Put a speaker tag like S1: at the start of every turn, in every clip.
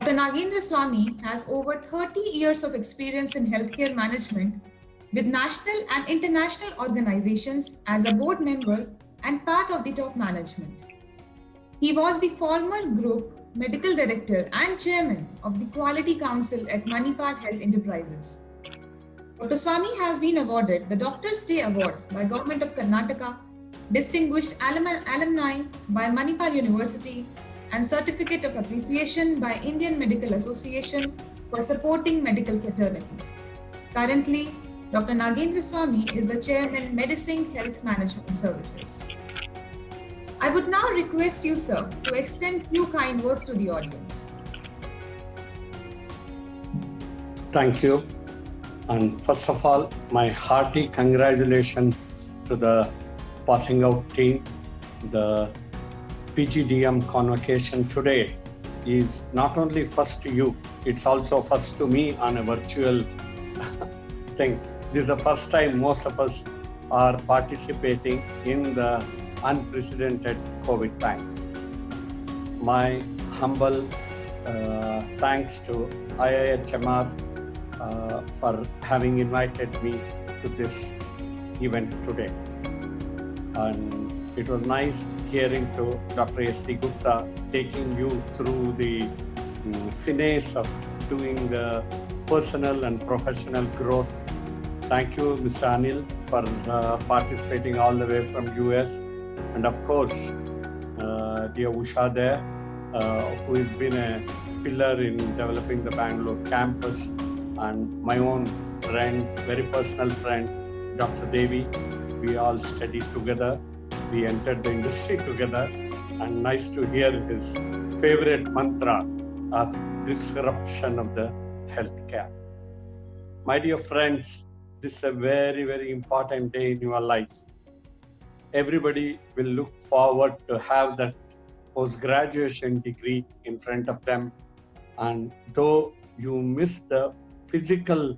S1: Dr. Nagendra Swamy has over 30 years of experience in healthcare management with national and international organizations as a board member and part of the top management. He was the former group medical director and chairman of the Quality Council at Manipal Health Enterprises. Dr. Swamy has been awarded the Doctor's Day Award by Government of Karnataka, Distinguished Alumni by Manipal University, and Certificate of Appreciation by Indian Medical Association for supporting medical fraternity. Currently, Dr. Nagendra Swamy is the Chairman, Medisync Health Management Services. I would now request you, sir, to extend few kind words to the audience.
S2: Thank you. And first of all, my hearty congratulations to the passing out team. The PGDM convocation today is not only first to you, it's also first to me on a virtual thing. This is the first time most of us are participating in the unprecedented COVID times. My humble thanks to IIHMR for having invited me to this event today. And it was nice hearing to Dr. S.D. Gupta taking you through the finesse of doing the personal and professional growth. Thank you, Mr. Anil, for participating all the way from US. And of course, dear Usha there, who has been a pillar in developing the Bangalore campus, and my own friend, very personal friend, Dr. Devi. We all studied together. We entered the industry together, and nice to hear his favorite mantra of disruption of the healthcare. My dear friends, this is a very, very important day in your life. Everybody will look forward to have that post-graduation degree in front of them. And though you miss the physical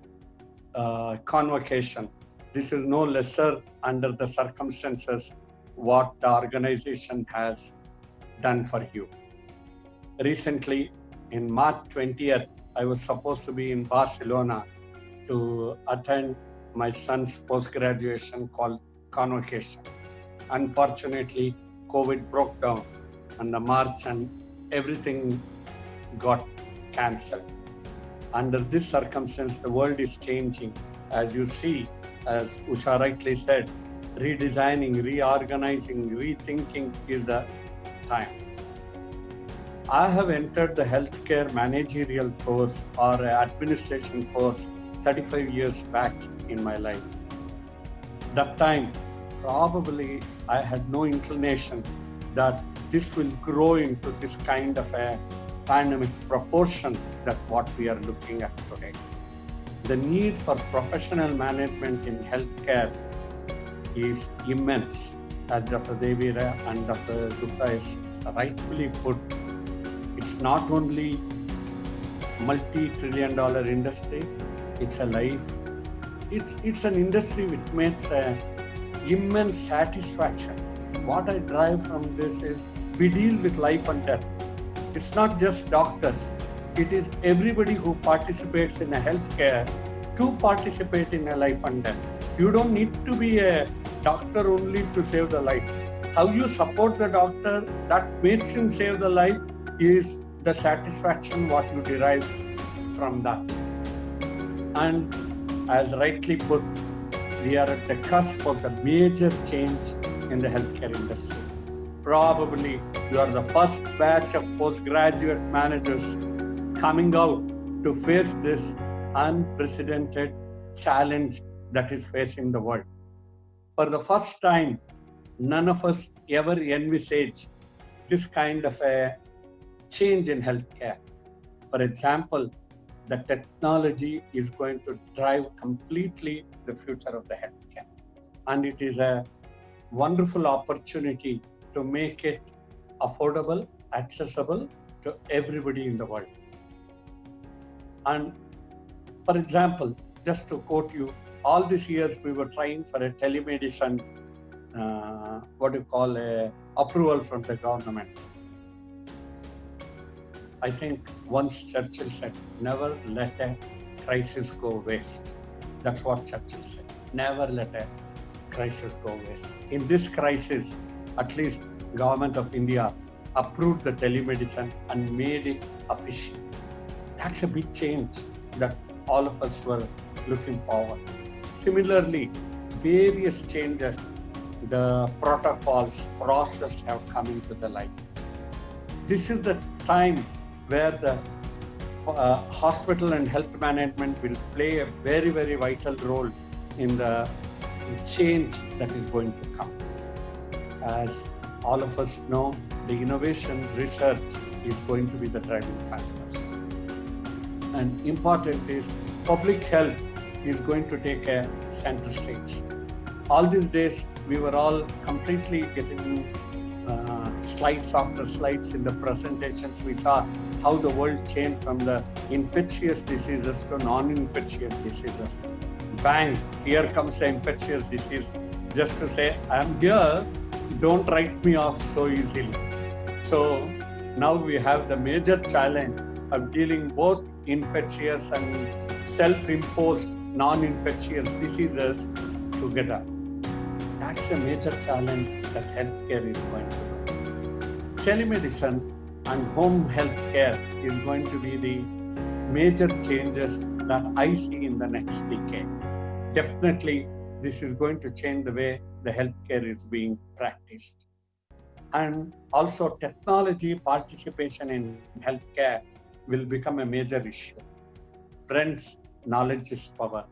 S2: convocation, this is no lesser under the circumstances what the organization has done for you. Recently, in March 20th, I was supposed to be in Barcelona to attend my son's post-graduation convocation. Unfortunately, COVID broke down on the March and everything got cancelled. Under this circumstance, the world is changing. As you see, as Usha rightly said, redesigning, reorganizing, rethinking is the time. I have entered the healthcare managerial course or administration course 35 years back in my life. That time, probably I had no inclination that this will grow into this kind of a pandemic proportion that what we are looking at today. The need for professional management in healthcare is immense, as Dr. Devi and Dr. Gupta is rightfully put. It's not only multi-trillion-dollar industry, it's a life. It's an industry which makes immense satisfaction. What I drive from this is we deal with life and death. It's not just doctors. It is everybody who participates in a healthcare to participate in a life and death. You don't need to be a doctor only to save the life. How you support the doctor that makes him save the life is the satisfaction what you derive from that. And as rightly put, we are at the cusp of the major change in the healthcare industry. Probably you are the first batch of postgraduate managers coming out to face this unprecedented challenge that is facing the world. For the first time, none of us ever envisaged this kind of a change in healthcare. For example, the technology is going to drive completely the future of the healthcare. And it is a wonderful opportunity to make it affordable, accessible to everybody in the world. And for example, just to quote you, all these years we were trying for a telemedicine, approval from the government. I think once Churchill said, never let a crisis go waste. That's what Churchill said. Never let a crisis go waste. In this crisis, at least Government of India approved the telemedicine and made it official. That's a big change that all of us were looking forward. Similarly, various changes, the protocols, process have come into the life. This is the time where the hospital and health management will play a very, very vital role in the change that is going to come. As all of us know, the innovation research is going to be the driving factors. And important is public health is going to take a center stage. All these days, we were all completely getting slides after slides in the presentations. We saw how the world changed from the infectious diseases to non-infectious diseases. Bang, here comes the infectious disease. Just to say, I'm here, don't write me off so easily. So now we have the major challenge of dealing both infectious and self-imposed non-infectious diseases together. That's a major challenge that healthcare is going to do. Telemedicine and home health care is going to be the major changes that I see in the next decade. Definitely, this is going to change the way the healthcare is being practiced. And also, technology participation in healthcare will become a major issue. Friends, knowledge is power.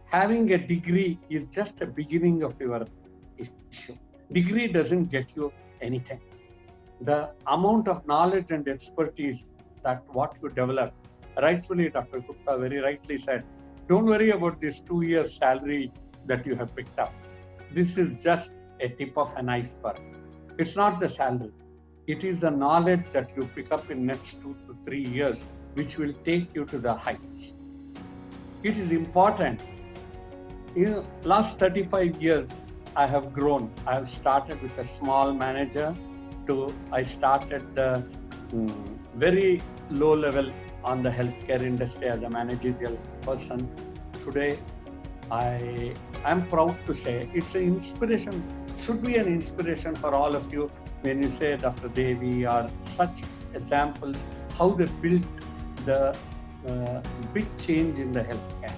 S2: Having a degree is just a beginning of your issue. Degree doesn't get you anything. The amount of knowledge and expertise that what you develop, rightfully Dr. Gupta very rightly said, don't worry about this 2 years salary that you have picked up. This is just a tip of an iceberg. It's not the salary. It is the knowledge that you pick up in next 2 to 3 years, which will take you to the heights. It is important. In the last 35 years, I have grown. I have started with a small manager to I started the very low level on the healthcare industry as a managerial person. Today, I am proud to say it's an inspiration, should be an inspiration for all of you when you say Dr. Devi or such examples, how they built the big change in the healthcare.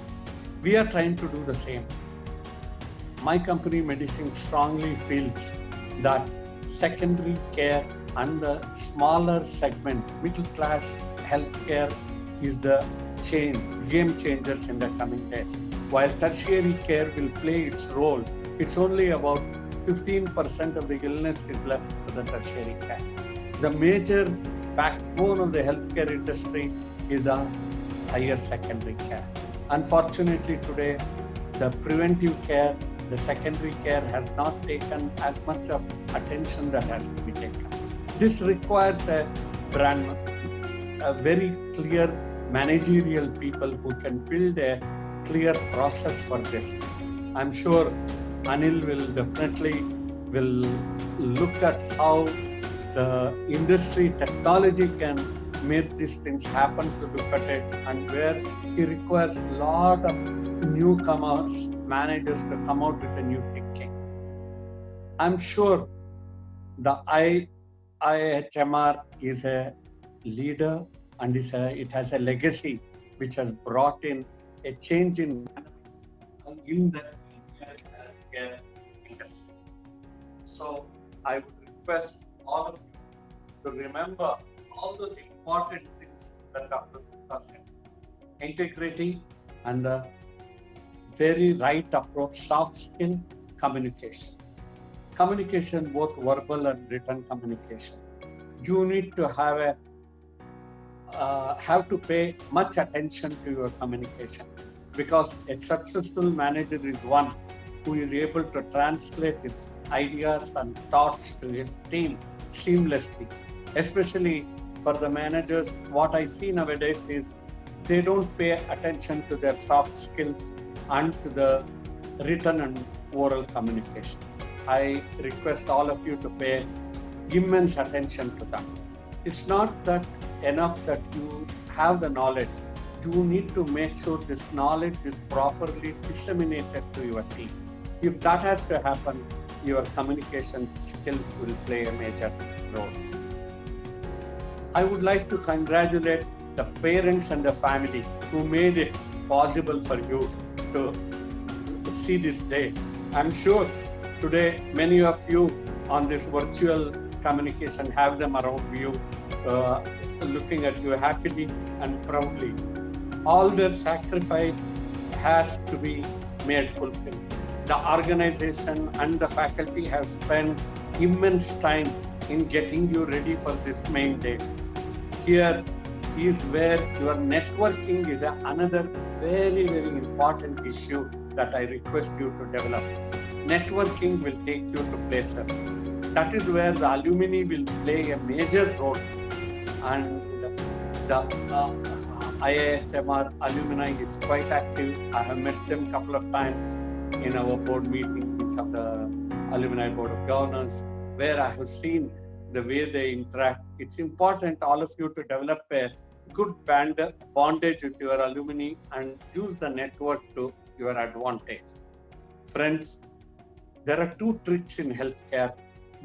S2: We are trying to do the same. My company, Medicine, strongly feels that secondary care and the smaller segment, middle class healthcare is the game changers in the coming days. While tertiary care will play its role, it's only about 15% of the illness is left to the tertiary care. The major backbone of the healthcare industry is the higher secondary care. Unfortunately, today, the preventive care, the secondary care has not taken as much of attention that has to be taken. This requires a very clear managerial people who can build a clear process for this. I'm sure Anil will definitely look at how the industry technology can make these things happen to look at it, and where he requires a lot of newcomers, managers to come out with a new thinking. I'm sure the IHMR is a leader and it has a legacy which has brought in a change in the healthcare industry. So I would request all of you to remember all those important things that Dr. Gupta said. Integrity and the very right approach, soft skill, communication. Communication, both verbal and written communication. You need to have to pay much attention to your communication, because a successful manager is one who is able to translate his ideas and thoughts to his team seamlessly. Especially for the managers, what I see nowadays is they don't pay attention to their soft skills and to the written and oral communication. I request all of you to pay immense attention to that. It's not that enough that you have the knowledge. You need to make sure this knowledge is properly disseminated to your team. If that has to happen, your communication skills will play a major role. I would like to congratulate the parents and the family who made it possible for you to see this day. I'm sure today many of you on this virtual communication have them around you, looking at you happily and proudly. All their sacrifice has to be made fulfilled. The organization and the faculty have spent immense time in getting you ready for this main day. Here is where your networking is another very, very important issue that I request you to develop. Networking will take you to places. That is where the alumni will play a major role, and the IIHMR alumni is quite active. I have met them a couple of times in our board meetings of the Alumni Board of Governors, where I have seen the way they interact. It's important, all of you, to develop a good bondage with your alumni and use the network to your advantage. Friends, there are two tricks in healthcare.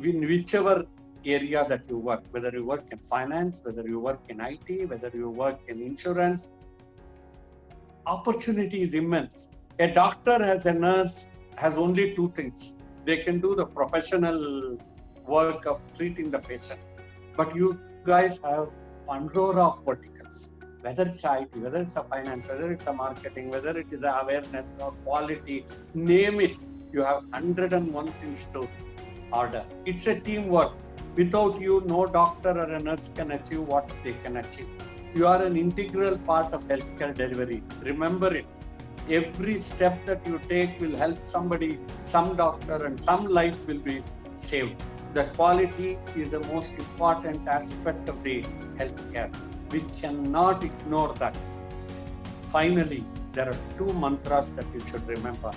S2: In whichever area that you work, whether you work in finance, whether you work in IT, whether you work in insurance, opportunity is immense. A doctor as a nurse has only two things. They can do the professional work of treating the patient. But you guys have pandour of verticals, whether it's IT, whether it's a finance, whether it's a marketing, whether it is a awareness or quality, name it. You have 101 things to order. It's a teamwork. Without you, no doctor or a nurse can achieve what they can achieve. You are an integral part of healthcare delivery. Remember it. Every step that you take will help somebody, some doctor, and some life will be saved. The quality is the most important aspect of the healthcare. We cannot ignore that. Finally, there are two mantras that you should remember.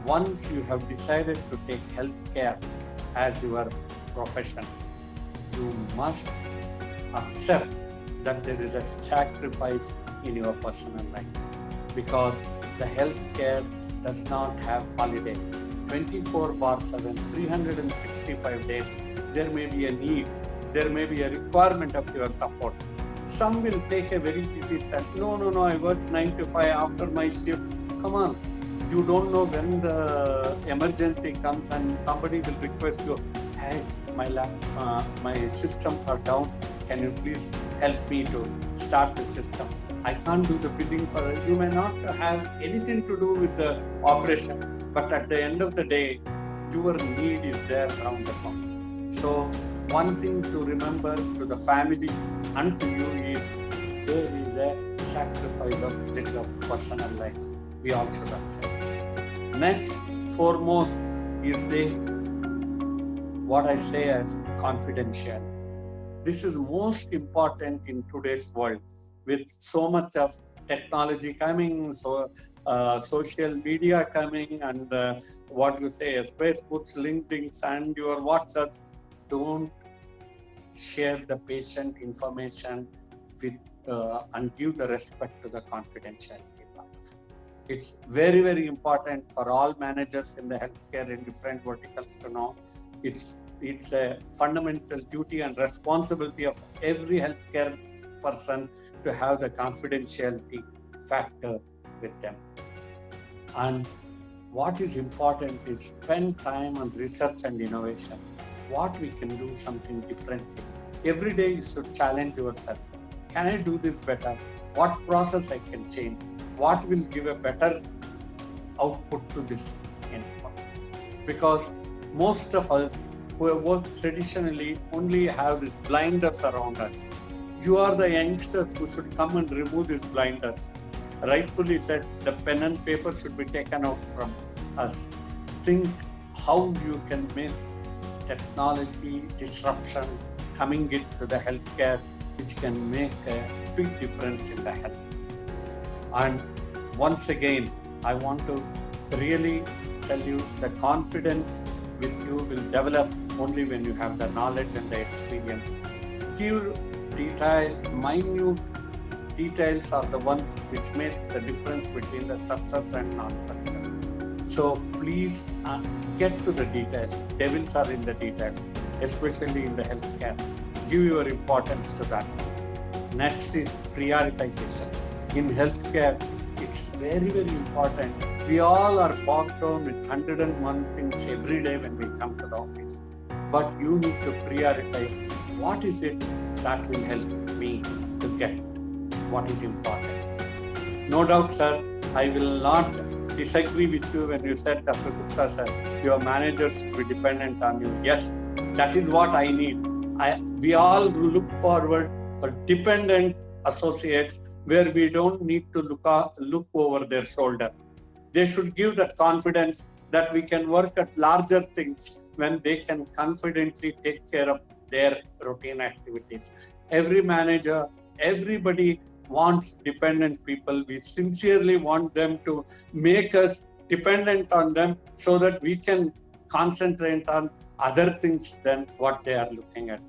S2: Once you have decided to take healthcare as your profession, you must accept that there is a sacrifice in your personal life, because the healthcare does not have holiday. 24/7, 365 days, there may be a need, there may be a requirement of your support. Some will take a very busy stand. No, I work 9 to 5 after my shift. Come on, you don't know when the emergency comes and somebody will request you, hey, my systems are down. Can you please help me to start the system? I can't do the bidding for it. You may not have anything to do with the operation, but at the end of the day, your need is there around the clock. So one thing to remember to the family and to you is there is a sacrifice of little of personal life. We all should accept. Next, foremost is what I say as confidential. This is most important in today's world with so much of technology coming, social media coming, and what you say as Facebook's, LinkedIn's, and your WhatsApps. Don't share the patient information with and give the respect to the confidentiality part of it. It's very, very important for all managers in the healthcare in different verticals to know. It's a fundamental duty and responsibility of every healthcare person to have the confidentiality factor with them. And what is important is spend time on research and innovation. What we can do something differently. Every day you should challenge yourself. Can I do this better? What process I can change? What will give a better output to this input? Because most of us who have worked traditionally only have these blinders around us. You are the youngsters who should come and remove these blinders. Rightfully said, the pen and paper should be taken out from us. Think how you can make technology disruption coming into the healthcare, which can make a big difference in the health. And once again, I want to really tell you the confidence with you will develop only when you have the knowledge and the experience. Give minute details are the ones which make the difference between the success and non-success. So please get to the details. Devils are in the details, especially in the healthcare. Give your importance to that. Next is prioritization. In healthcare, it's very, very important. We all are bogged down with 101 things every day when we come to the office. But you need to prioritize what is it that will help me to get what is important. No doubt, sir, I will not disagree with you when you said, Dr. Gupta, sir, your managers should be dependent on you. Yes, that is what I need. We all look forward for dependent associates where we don't need to look over their shoulder. They should give that confidence that we can work at larger things when they can confidently take care of their routine activities. Every manager, everybody wants dependent people. We sincerely want them to make us dependent on them so that we can concentrate on other things than what they are looking at.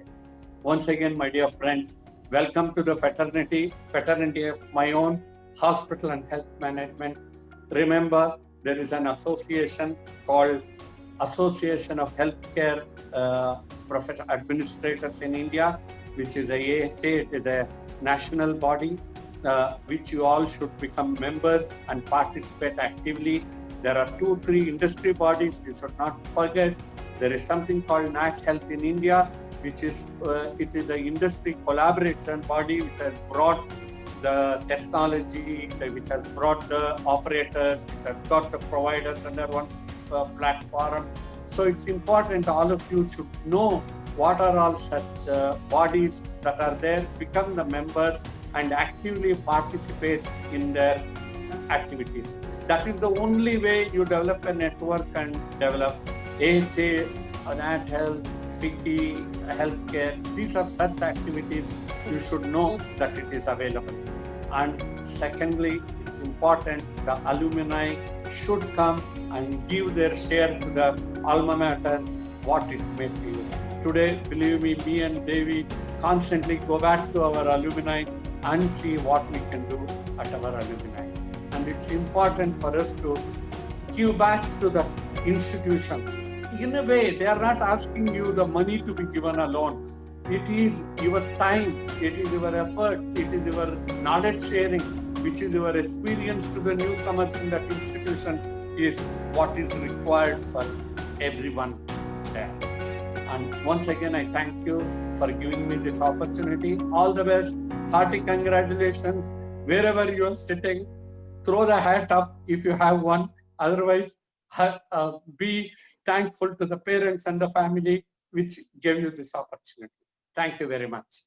S2: Once again, my dear friends, welcome to the fraternity of my own, hospital and health management. Remember, there is an association called Association of Healthcare Administrators in India, which is a AHA. It is a national body which you all should become members and participate actively. There are 2-3 industry bodies you should not forget. There is something called Nat Health in India, which is it is an industry collaboration body which has brought the technology, which has brought the operators, which has got the providers under one platform. So it's important all of you should know what are all such bodies that are there, become the members and actively participate in their activities. That is the only way you develop a network and develop AHA, Nat Health, FICCI, healthcare. These are such activities you should know that it is available. And secondly, it's important the alumni should come and give their share to the alma mater, what it may be. Today, believe me and Devi constantly go back to our alumni and see what we can do at our alumni. And it's important for us to give back to the institution. In a way, they are not asking you the money to be given alone. It is your time, it is your effort, it is your knowledge sharing, which is your experience to the newcomers in that institution is what is required for everyone there. And once again, I thank you for giving me this opportunity. All the best. Hearty congratulations. Wherever you are sitting, throw the hat up if you have one. Otherwise, be thankful to the parents and the family which gave you this opportunity. Thank you very much.